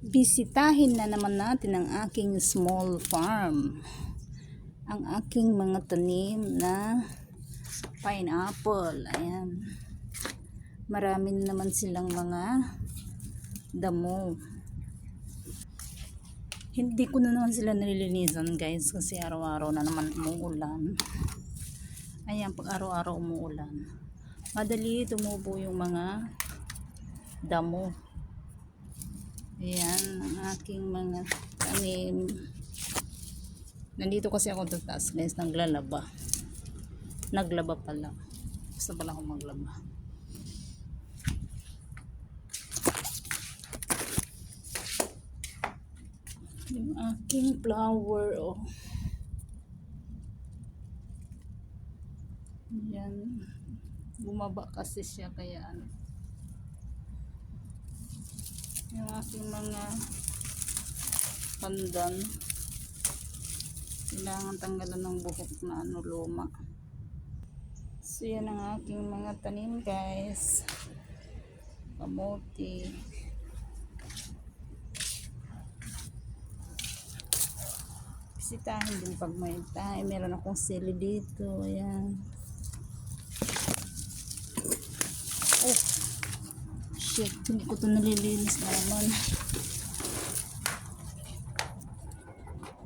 Bisitahin na naman natin ang aking small farm. Ang aking mga tanim na pineapple. Ayan. Marami naman silang mga damo. Hindi ko na naman sila nililinisan guys kasi araw-araw na naman umuulan. Ayan, pag araw-araw umuulan, madali tumubo yung mga damo. Ayan, ang aking mga tanim. Nandito kasi ako sa taas guys, naglaba pala. Gusto pala akong maglaba. Yung aking flower, oh. Ayan. Bumaba kasi siya kaya ano. Yung aking mga pandan, kailangan tanggalan ng buhok na ano, luma. So yan ang aking mga tanim guys. Kamote. Bisitahin din pag may time. Meron akong sili dito. Ayan. Oh shit, hindi ko ito nalilinis naman.